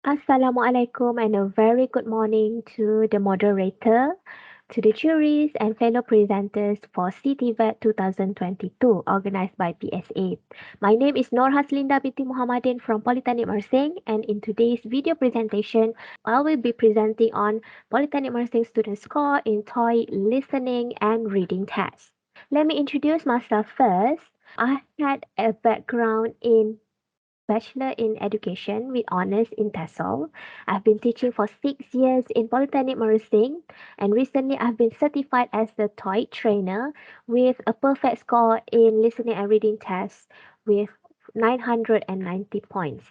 Assalamualaikum and a very good morning to the moderator, to the juries and fellow presenters for Cie-Tvet 2022 organized by PSA. My name is Nur Haslinda binti Muhammadin from Polytechnic Mersing, and in today's video presentation, I will be presenting on Polytechnic Mersing student score in Toeic listening and reading tests. Let me introduce myself first. I had a background in Bachelor in Education with honors in TESOL. I've been teaching for 6 years in Polytechnic Mersing, and recently I've been certified as the Toeic trainer with a perfect score in listening and reading tests with 990 points.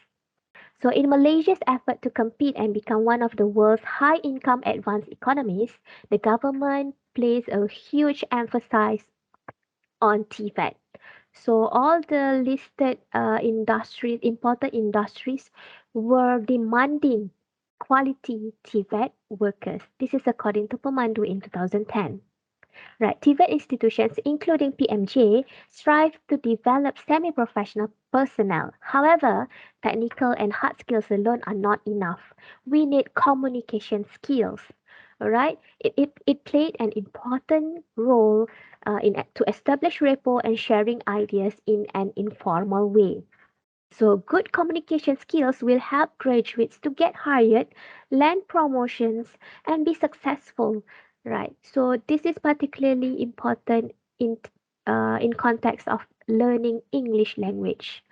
So, in Malaysia's effort to compete and become one of the world's high income advanced economies, the government places a huge emphasis on TVET. So all the listed industries, important industries, were demanding quality TVET workers. This is according to Pemandu in 2010. Right, TVET institutions, including PMJ, strive to develop semi-professional personnel. However, technical and hard skills alone are not enough. We need communication skills. All right, it played an important role to establish rapport and sharing ideas in an informal way. So, good communication skills will help graduates to get hired, land promotions, and be successful, right? So, this is particularly important in context of learning English language.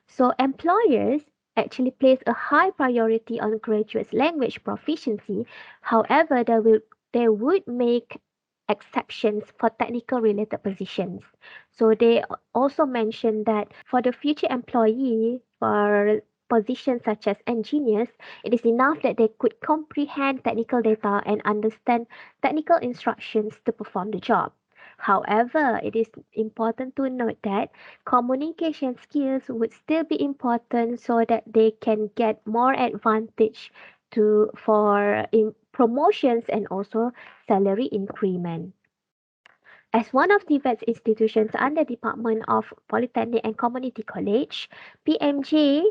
So, employers actually place a high priority on graduates' language proficiency. However, they would make exceptions for technical related positions. So they also mentioned that for the future employee for positions such as engineers, it is enough that they could comprehend technical data and understand technical instructions to perform the job. However, it is important to note that communication skills would still be important so that they can get more advantage for promotions and also salary increment. As one of the VET's institutions under Department of Polytechnic and Community College, PMJ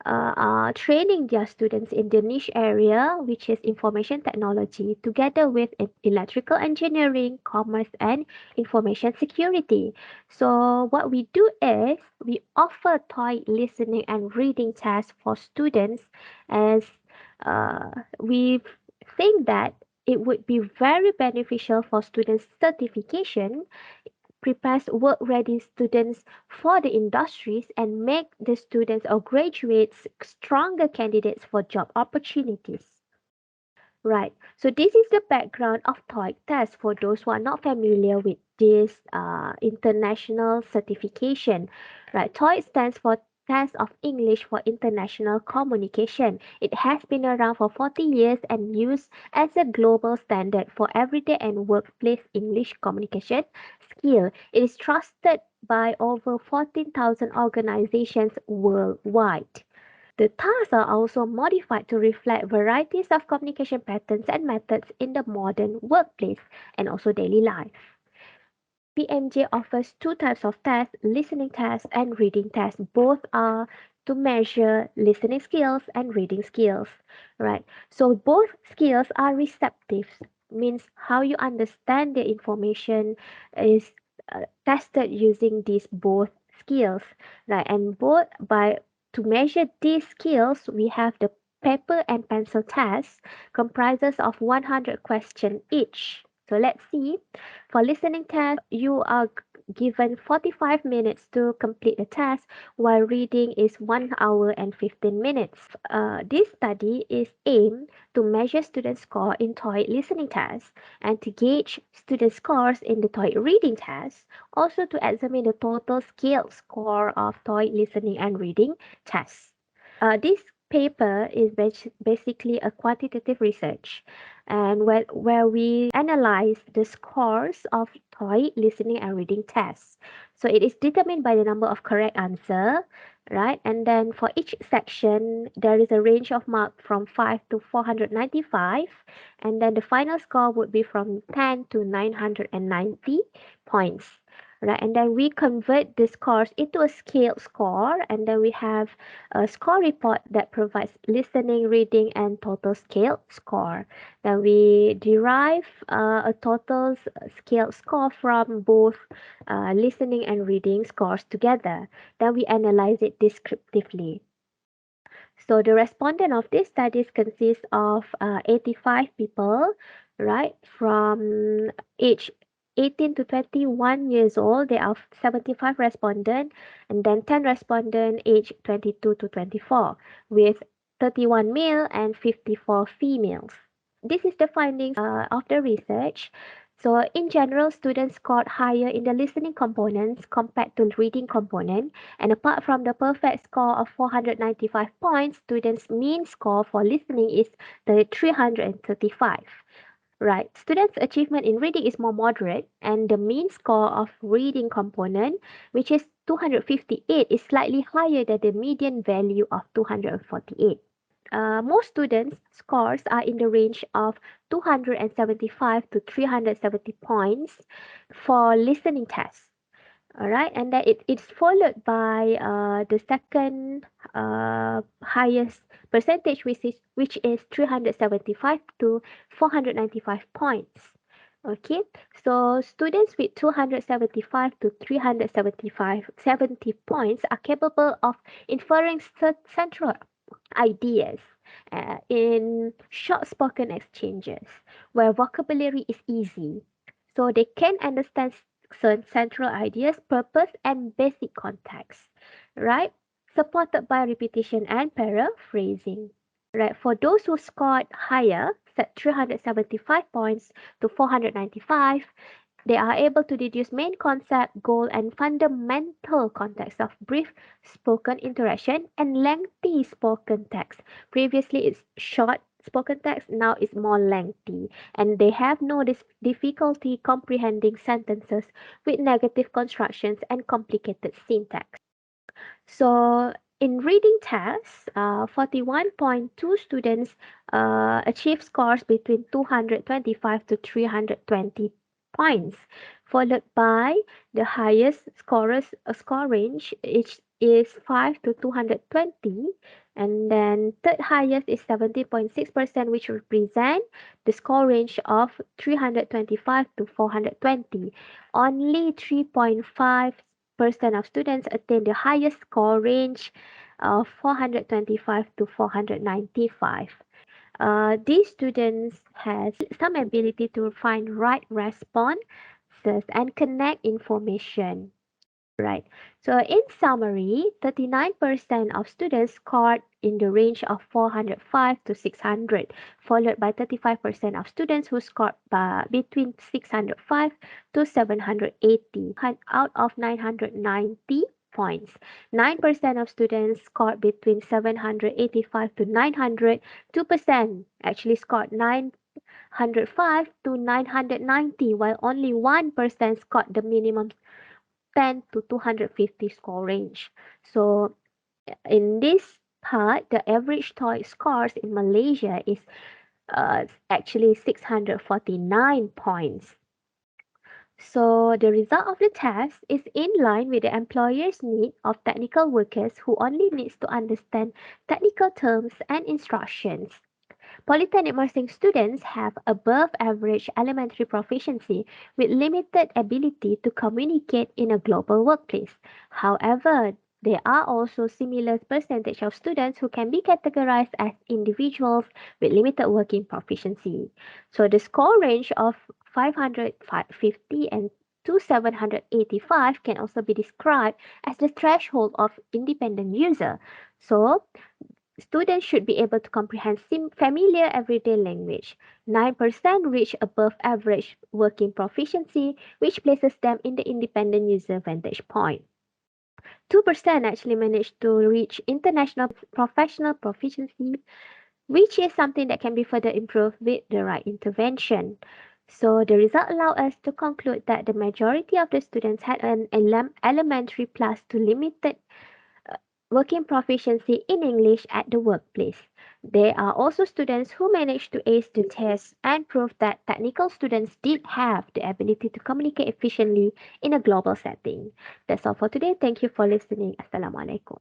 are training their students in the niche area, which is information technology, together with electrical engineering, commerce, and information security. So what we do is we offer TOEIC listening and reading tests for students as we think that it would be very beneficial for students' certification, prepares work-ready students for the industries, and make the students or graduates stronger candidates for job opportunities. Right. So this is the background of TOEIC test for those who are not familiar with this international certification. Right. TOEIC stands for Test of English for International Communication. It has been around for 40 years and used as a global standard for everyday and workplace English communication skill. It is trusted by over 14,000 organizations worldwide. The tasks are also modified to reflect varieties of communication patterns and methods in the modern workplace and also daily life. PMJ offers two types of tests, listening tests and reading tests. Both are to measure listening skills and reading skills, right? So both skills are receptive, means how you understand the information is tested using these both skills, right? And both by to measure these skills, we have the paper and pencil test comprises of 100 questions each. So let's see. For listening test, you are given 45 minutes to complete the test, while reading is 1 hour and 15 minutes. This study is aimed to measure student score in TOEIC listening tests and to gauge student scores in the TOEIC reading test, also to examine the total scale score of TOEIC listening and reading tests. This paper is basically a quantitative research and where we analyze the scores of TOEIC listening and reading tests. So it is determined by the number of correct answer, right? And then for each section, there is a range of mark from 5 to 495, and then the final score would be from 10 to 990 points. right? And then we convert the scores into a scaled score, and then we have a score report that provides listening, reading, and total scaled score. Then we derive a total scaled score from both listening and reading scores together. Then we analyze it descriptively. So the respondent of these studies consists of 85 people, right, from age 18 to 21 years old. There are 75 respondents, and then 10 respondents age 22 to 24, with 31 male and 54 females. This is the findings of the research. So in general, students scored higher in the listening components compared to reading component. And apart from the perfect score of 495 points, students' mean score for listening is 335. Right. Students' achievement in reading is more moderate, and the mean score of reading component, which is 258, is slightly higher than the median value of 248. Most students' scores are in the range of 275 to 370 points for listening tests. All right, and then it's followed by the second highest percentage, which is 375 to 495 points. Okay, so students with 275 to 375 70 points are capable of inferring central ideas in short spoken exchanges where vocabulary is easy. So they can understand central ideas, purpose, and basic context, right? Supported by repetition and paraphrasing. Right, for those who scored higher, set 375 points to 495, they are able to deduce main concept, goal, and fundamental context of brief spoken interaction and lengthy spoken text. Previously, it's short spoken text, now it's more lengthy. And they have no difficulty comprehending sentences with negative constructions and complicated syntax. So in reading tests, 41.2 students achieved scores between 225 to 320 points, followed by the highest scorers score range, which is 5 to 220, and then third highest is 70.6%, which represent the score range of 325 to 420. Only 3.5% of students attain the highest score range of 425 to 495. These students has some ability to find right responses and connect information. Right. So in summary, 39% of students scored in the range of 405 to 600, followed by 35% of students who scored between 605 to 780 out of 990 points. 9% of students scored between 785 to 900. 2% actually scored 905 to 990, while only 1% scored the minimum 10 to 250 score range. So in this part, the average Toeic scores in Malaysia is actually 649 points. So the result of the test is in line with the employer's need of technical workers who only needs to understand technical terms and instructions. Polytechnic nursing students have above average elementary proficiency with limited ability to communicate in a global workplace. However, there are also similar percentage of students who can be categorized as individuals with limited working proficiency. So the score range of 550 and to 785 can also be described as the threshold of independent user. So students should be able to comprehend familiar everyday language. 9% reach above average working proficiency, which places them in the independent user vantage point. 2% actually managed to reach international professional proficiency, which is something that can be further improved with the right intervention. So the result allow us to conclude that the majority of the students had an elementary plus to limited working proficiency in English at the workplace. There are also students who managed to ace the test and prove that technical students did have the ability to communicate efficiently in a global setting. That's all for today. Thank you for listening. Assalamualaikum.